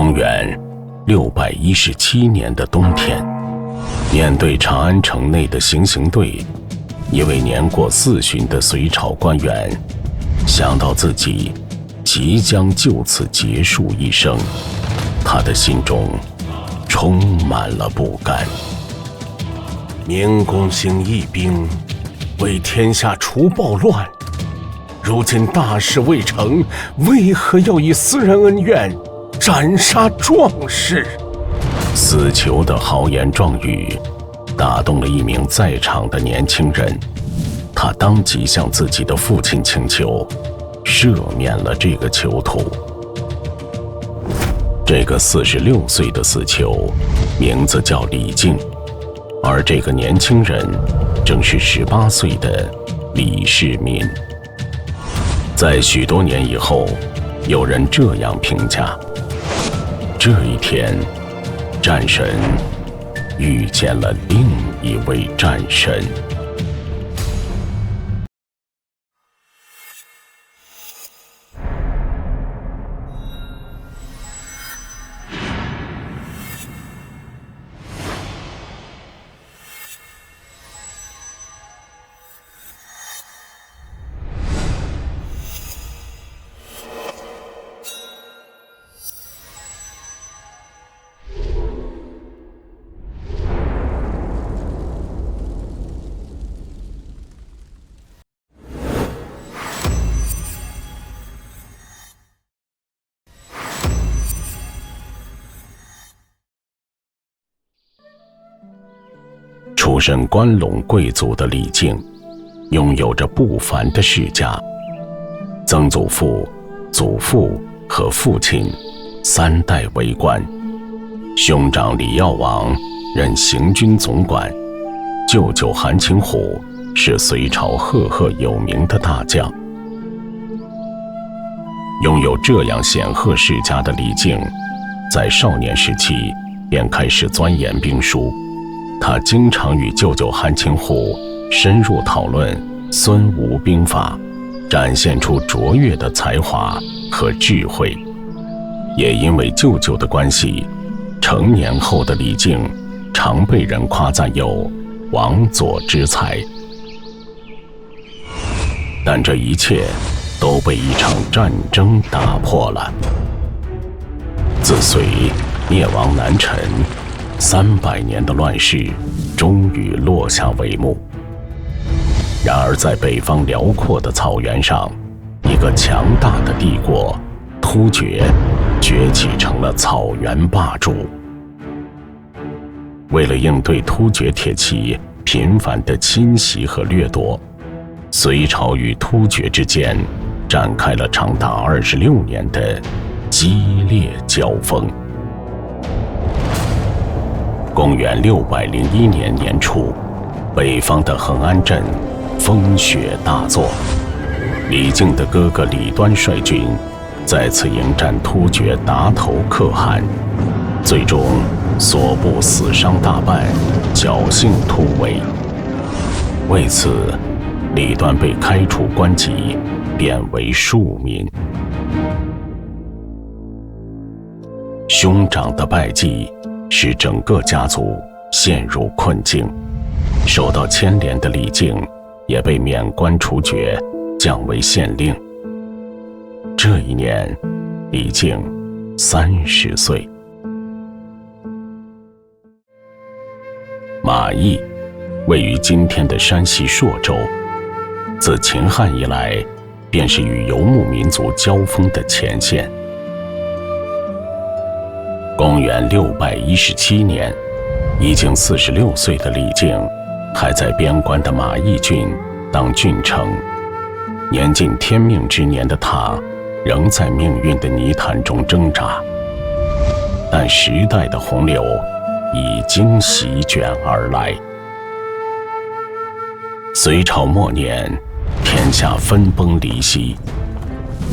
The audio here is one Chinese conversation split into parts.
公元617年的冬天，面对长安城内的行刑队，一位年过40的隋朝官员想到自己即将就此结束一生，他的心中充满了不甘。明公兴义兵，为天下除暴乱，如今大事未成，为何要以私人恩怨斩杀壮士？死囚的豪言壮语打动了一名在场的年轻人，他当即向自己的父亲请求赦免了这个囚徒。这个46岁的死囚名字叫李靖，而这个年轻人正是18岁的李世民。在许多年以后，有人这样评价：这一天，战神遇见了另一位战神。出身关陇贵族的李靖，拥有着不凡的世家，曾祖父、祖父和父亲3代为官，兄长李耀王任行军总管，舅舅韩擒虎是隋朝赫赫有名的大将。拥有这样显赫世家的李靖，在少年时期便开始钻研兵书。他经常与舅舅韩擒虎深入讨论孙吴兵法，展现出卓越的才华和智慧。也因为舅舅的关系，成年后的李靖常被人夸赞有王佐之才。但这一切都被一场战争打破了。自隋灭亡南陈300年的乱世终于落下帷幕。然而在北方辽阔的草原上，一个强大的帝国突厥崛起成了草原霸主。为了应对突厥铁骑频繁的侵袭和掠夺，隋朝与突厥之间展开了长达26年的激烈交锋。公元601年年初，北方的恒安镇风雪大作，李靖的哥哥李端率军再次迎战突厥，达头可汗，最终所部死伤大半，侥幸突围。为此，李端被开除官籍，贬为庶民。兄长的败绩使整个家族陷入困境，受到牵连的李靖也被免官除爵，降为县令。这一年，李靖30岁。马邑位于今天的山西朔州，自秦汉以来，便是与游牧民族交锋的前线。公元617年，已经46岁的李靖还在边关的马邑郡当郡丞。年近天命之年的他，仍在命运的泥潭中挣扎。但时代的洪流已经席卷而来。隋朝末年，天下分崩离析，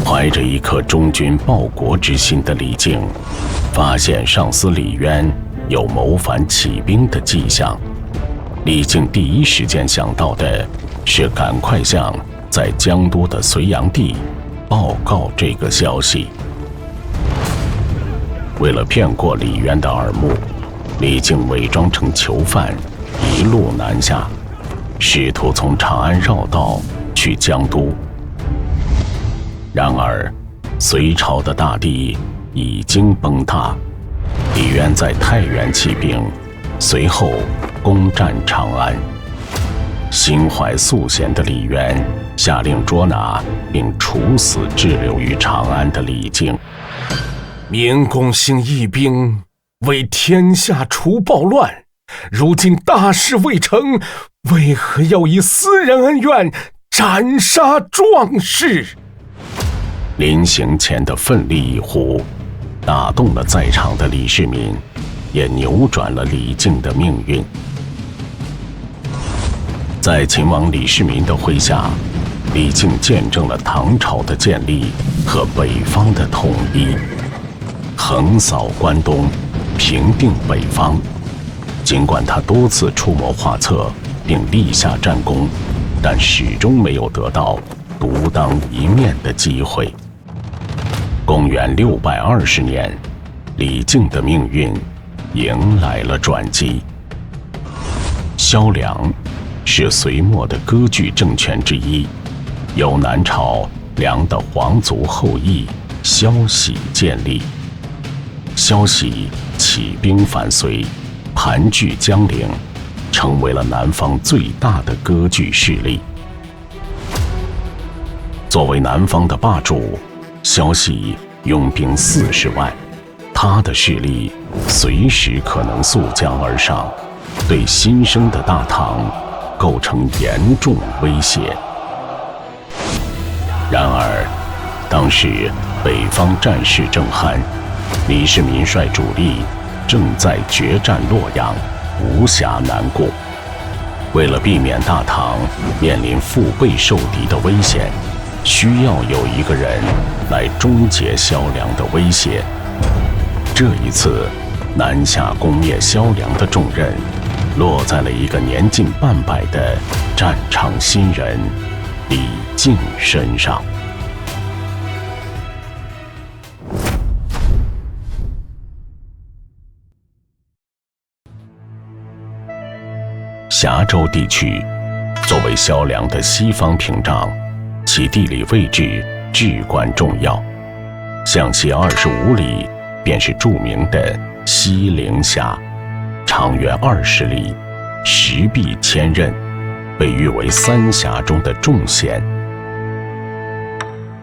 怀着一颗忠君报国之心的李靖，发现上司李渊有谋反起兵的迹象。李靖第一时间想到的是赶快向在江都的隋炀帝报告这个消息。为了骗过李渊的耳目，李靖伪装成囚犯，一路南下，试图从长安绕道去江都。然而，隋朝的大地已经崩塌，李渊在太原起兵，随后攻占长安。心怀素贤的李渊下令捉拿并处死滞留于长安的李靖。明公兴义兵，为天下除暴乱，如今大事未成，为何要以私人恩怨斩杀壮士？临行前的奋力一呼，打动了在场的李世民，也扭转了李靖的命运。在秦王李世民的麾下，李靖见证了唐朝的建立和北方的统一，横扫关东，平定北方。尽管他多次出谋划策并立下战功，但始终没有得到独当一面的机会。公元620年，李靖的命运迎来了转机。萧梁是隋末的割据政权之一，由南朝梁的皇族后裔萧冀建立。萧冀起兵反隋，盘踞江陵，成为了南方最大的割据势力。作为南方的霸主，萧冀拥兵40万，他的势力随时可能溯江而上，对新生的大唐构成严重威胁。然而，当时北方战事正酣，李世民率主力正在决战洛阳，无暇南顾。为了避免大唐面临腹背受敌的危险，需要有一个人来终结萧梁的威胁。这一次，南下攻灭萧梁的重任落在了一个年近半百的战场新人李靖身上。峡州地区作为萧梁的西方屏障，其地理位置至关重要。向西25里便是著名的西陵峡，长约20里，石壁千仞，被誉为三峡中的重险。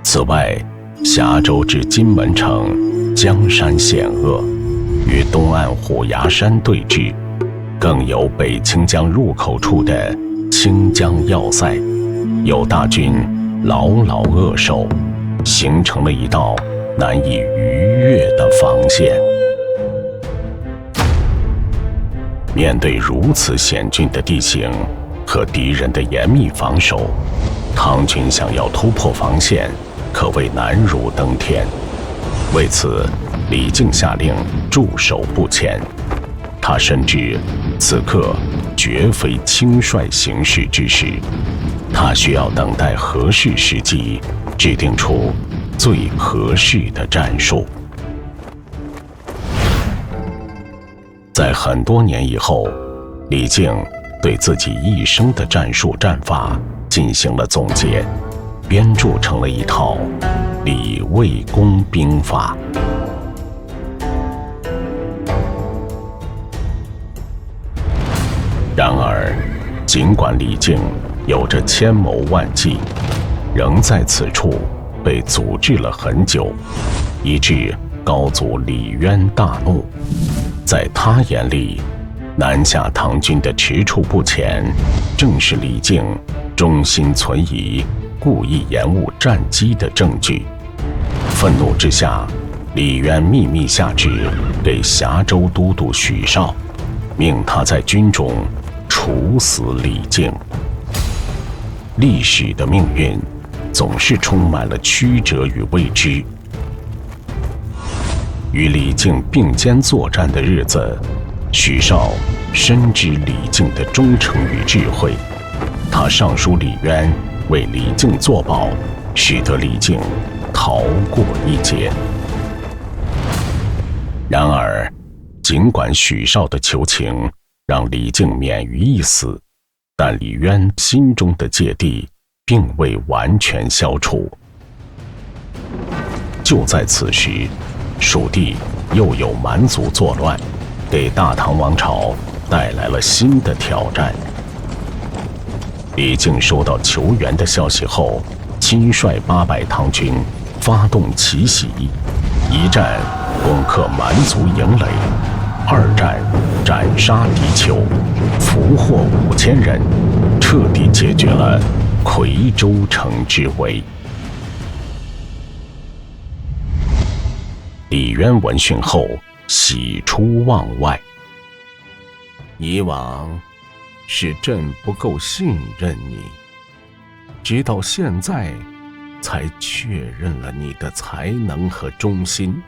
此外，峡州至金门城江山险恶，与东岸虎牙山对峙，更有北清江入口处的清江要塞，有大军牢牢扼守，形成了一道难以逾越的防线。面对如此险峻的地形和敌人的严密防守，唐军想要突破防线，可谓难如登天。为此，李靖下令驻守不前。他深知此刻绝非轻率行事之时，他需要等待合适时机，制定出最合适的战术。在很多年以后，李靖对自己一生的战术战法进行了总结，编著成了一套李卫公兵法。然而，尽管李靖有着千谋万计，仍在此处被阻滞了很久，以致高祖李渊大怒。在他眼里，南下唐军的踟蹰不前，正是李靖忠心存疑、故意延误战机的证据。愤怒之下，李渊秘密下旨给峡州都督许绍，命他在军中处死李靖。历史的命运总是充满了曲折与未知。与李靖并肩作战的日子，许绍深知李靖的忠诚与智慧，他上书李渊为李靖作保，使得李靖逃过一劫。然而，尽管许绍的求情让李靖免于一死，但李渊心中的芥蒂并未完全消除。就在此时，蜀地又有蛮族作乱，给大唐王朝带来了新的挑战。李靖收到求援的消息后，亲率800唐军发动奇袭，一战攻克蛮族营垒，二战斩杀敌酋，俘获5000人，彻底解决了夔州城之围。李渊闻讯后喜出望外。以往是朕不够信任你，直到现在才确认了你的才能和忠心。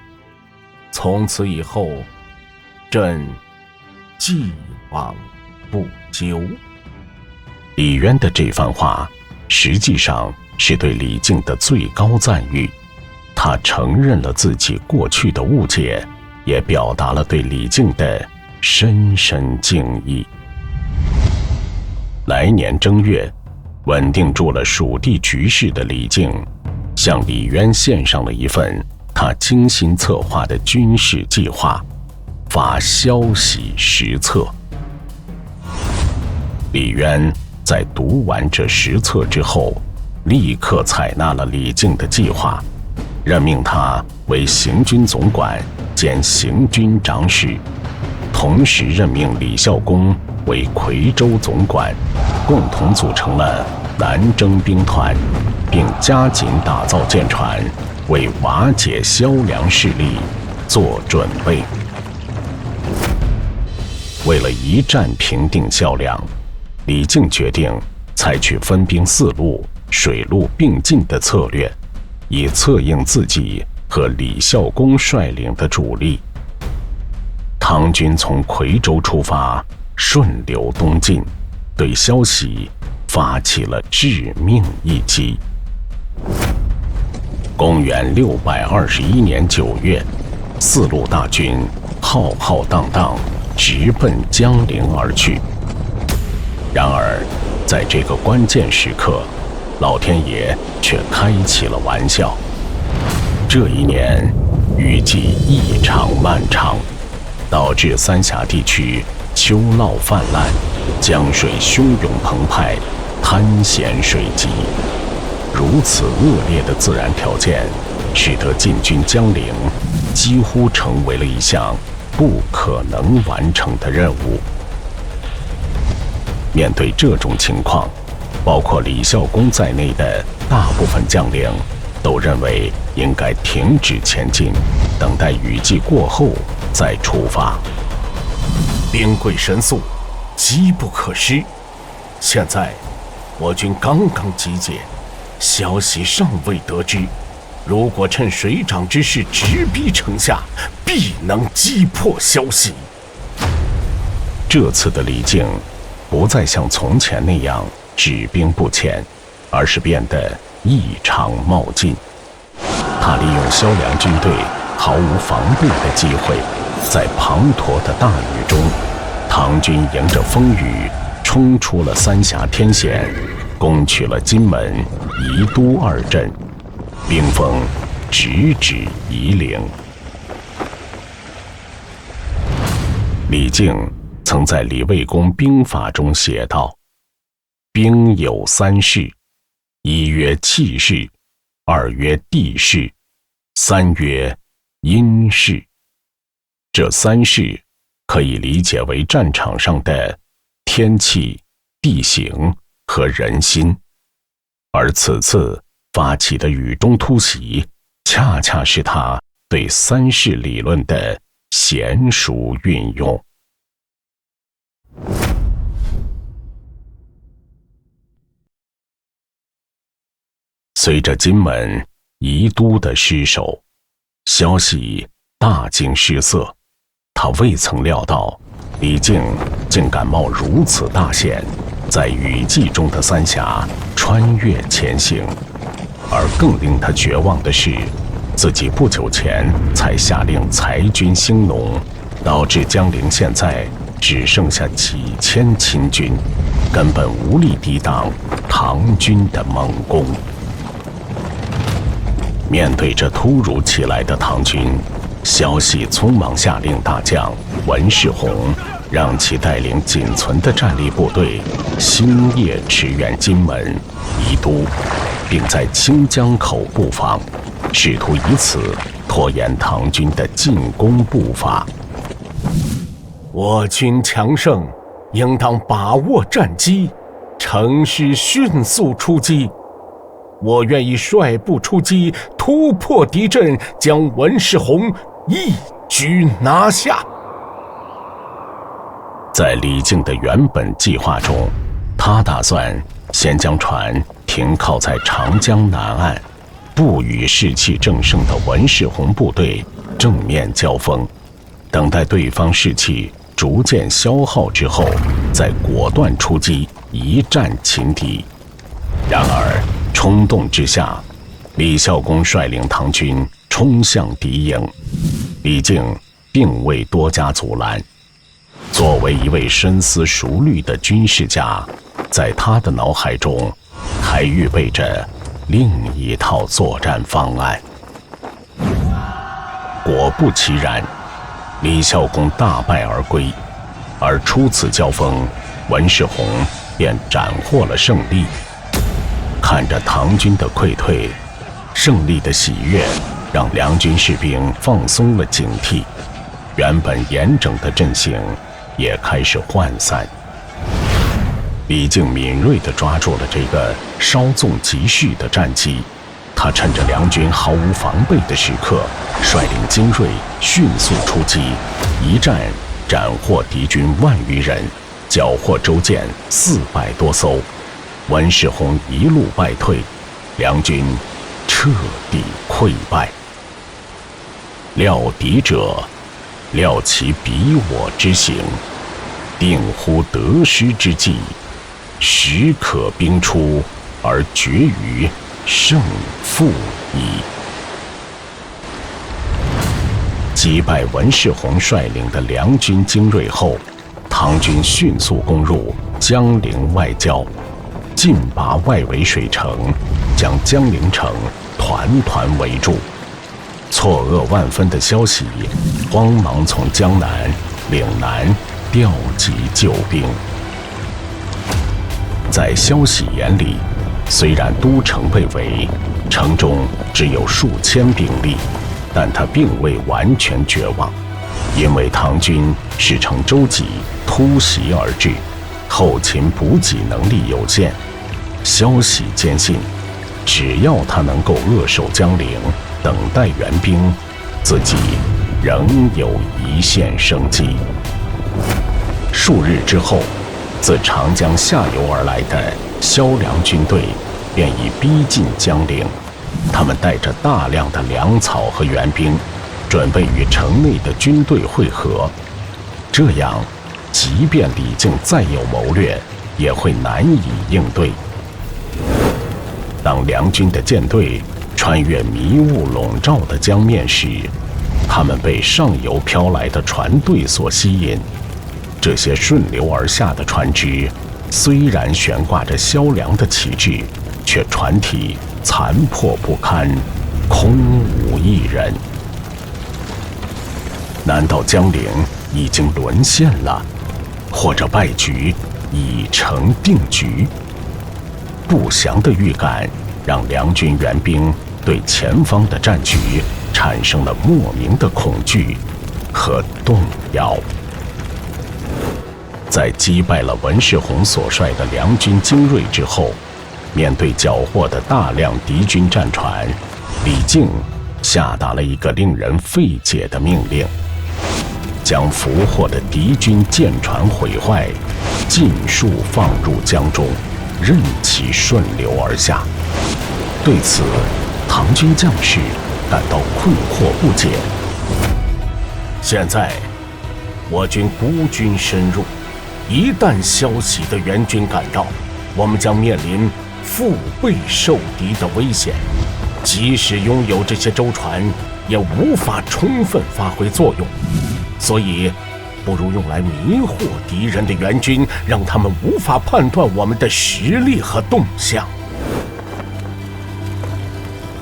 从此以后，朕既往不咎。李渊的这番话实际上是对李靖的最高赞誉，他承认了自己过去的误解，也表达了对李靖的深深敬意。来年正月，稳定住了蜀地局势的李靖，向李渊献上了一份他精心策划的军事计划，发消息10册。李渊在读完这10册之后，立刻采纳了李靖的计划，任命他为行军总管兼行军长史，同时任命李孝恭为夔州总管，共同组成了南征兵团，并加紧打造舰船，为瓦解萧梁势力做准备。为了一战平定萧梁，李靖决定采取分兵4路、水陆并进的策略，以策应自己和李孝恭率领的主力。唐军从夔州出发，顺流东进，对萧息发起了致命一击。公元621年9月，4路大军浩浩荡荡直奔江陵而去。然而，在这个关键时刻，老天爷却开起了玩笑。这一年雨季异常漫长，导致三峡地区秋涝泛滥，江水汹涌澎湃，滩咸水急。如此恶劣的自然条件，使得进军江陵几乎成为了一项不可能完成的任务。面对这种情况，包括李孝恭在内的大部分将领都认为应该停止前进，等待雨季过后再出发。兵贵神速，机不可失。现在我军刚刚集结，消息尚未得知，如果趁水涨之势直逼城下，必能击破萧息。这次的李靖不再像从前那样止兵不前，而是变得异常冒进。他利用萧梁军队毫无防备的机会，在滂沱的大雨中，唐军迎着风雨冲出了三峡天险，攻取了金门、宜都2镇，兵锋直指夷陵。李靖曾在李卫公兵法中写道：兵有3势，一曰气势，二曰地势，三曰阴势。这3势可以理解为战场上的天气、地形和人心，而此次发起的雨中突袭，恰恰是他对3势理论的娴熟运用。随着金门、宜都的失守，萧息大惊失色。他未曾料到李靖竟敢冒如此大险，在雨季中的三峡穿越前行。而更令他绝望的是，自己不久前才下令裁军兴农，导致江陵现在只剩下几千秦军，根本无力抵挡唐军的猛攻。面对着突如其来的唐军，萧息匆忙下令大将文世宏让其带领仅存的战力部队星夜驰援金门、宜都，并在清江口布防，试图以此拖延唐军的进攻步伐。我军强盛，应当把握战机，乘势迅速出击。我愿意率部出击，突破敌阵，将文世宏一举拿下。在李靖的原本计划中，他打算先将船停靠在长江南岸，不与士气正盛的文世宏部队正面交锋，等待对方士气逐渐消耗之后，再果断出击，一战擒敌。然而冲动之下，李孝恭率领唐军冲向敌营，李靖并未多加阻拦。作为一位深思熟虑的军事家，在他的脑海中还预备着另一套作战方案。果不其然，李孝恭大败而归，而初次交锋，文世宏便斩获了胜利。看着唐军的溃退，胜利的喜悦让梁军士兵放松了警惕，原本严整的阵型也开始涣散。李靖敏锐地抓住了这个稍纵即逝的战机，他趁着梁军毫无防备的时刻，率领精锐迅速出击，一战斩获敌军10000余人，缴获舟舰400多艘。文世宏一路败退，梁军彻底溃败。料敌者，料其比我之行，定乎得失之际，时可兵出，而决于胜负矣。击败文世宏率领的梁军精锐后，唐军迅速攻入江陵外郊，进拔外围水城，将江陵城团团围住。错愕万分的萧息慌忙从江南、岭南调集救兵。在萧息眼里，虽然都城被围，城中只有数千兵力，但他并未完全绝望，因为唐军是乘舟楫突袭而至，后勤补给能力有限。萧息坚信，只要他能够扼守江陵，等待援兵，自己仍有一线生机。数日之后，自长江下游而来的萧梁军队便已逼近江陵，他们带着大量的粮草和援兵，准备与城内的军队会合。这样，即便李靖再有谋略，也会难以应对。当梁军的舰队穿越迷雾笼罩的江面时，他们被上游飘来的船队所吸引。这些顺流而下的船只，虽然悬挂着萧梁的旗帜，却船体残破不堪，空无一人。难道江陵已经沦陷了，或者败局已成定局？不祥的预感让梁军援兵对前方的战局产生了莫名的恐惧和动摇。在击败了文世宏所率的梁军精锐之后，面对缴获的大量敌军战船，李靖下达了一个令人费解的命令：将俘获的敌军舰船毁坏，尽数放入江中，任其顺流而下。对此，唐军将士感到困惑不解。现在，我军孤军深入，一旦萧息的援军赶到，我们将面临腹背受敌的危险。即使拥有这些舟船，也无法充分发挥作用，所以不如用来迷惑敌人的援军，让他们无法判断我们的实力和动向。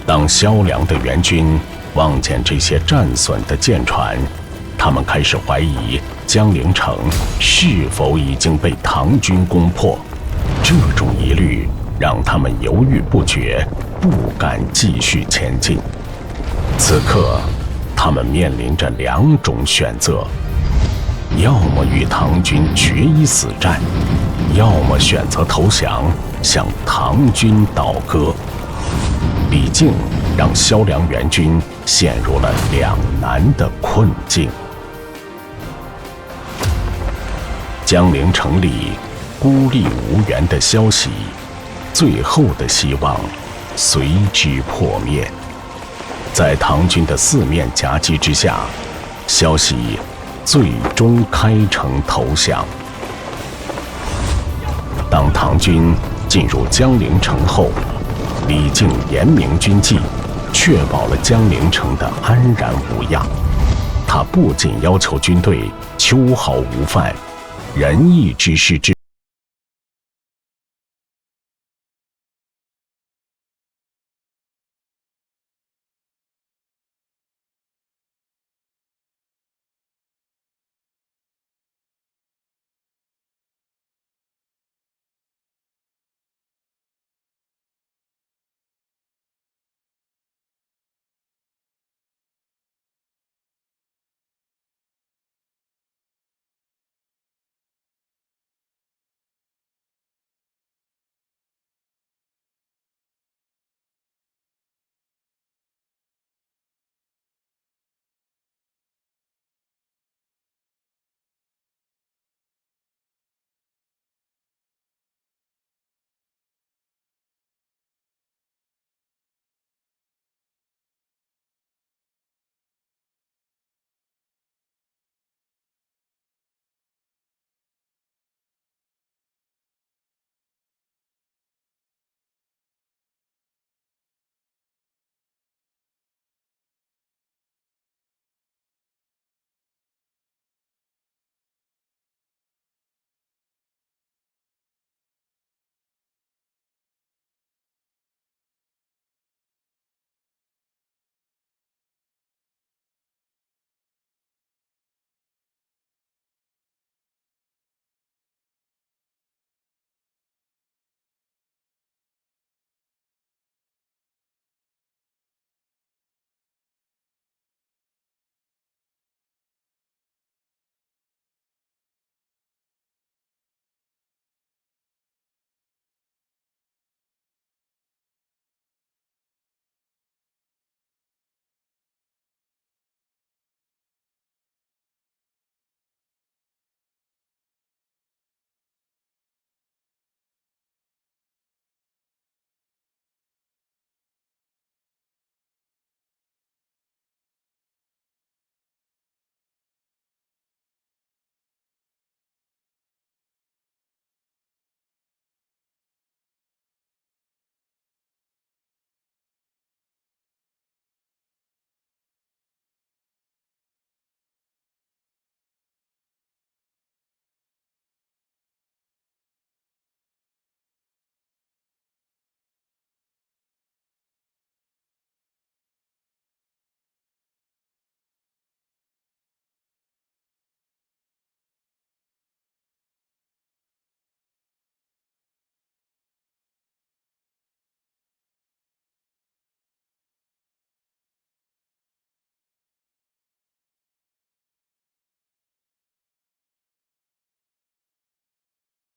当萧良的援军望见这些战损的舰船，他们开始怀疑江陵城是否已经被唐军攻破。这种疑虑让他们犹豫不决，不敢继续前进。此刻，他们面临着两种选择：要么与唐军决一死战，要么选择投降，向唐军倒戈。李靖让萧良援军陷入了两难的困境。江陵城里孤立无援的消息，最后的希望随之破灭。在唐军的四面夹击之下，消息最终开城投降。当唐军进入江陵城后，李靖严明军纪，确保了江陵城的安然无恙。他不仅要求军队秋毫无犯，仁义之师之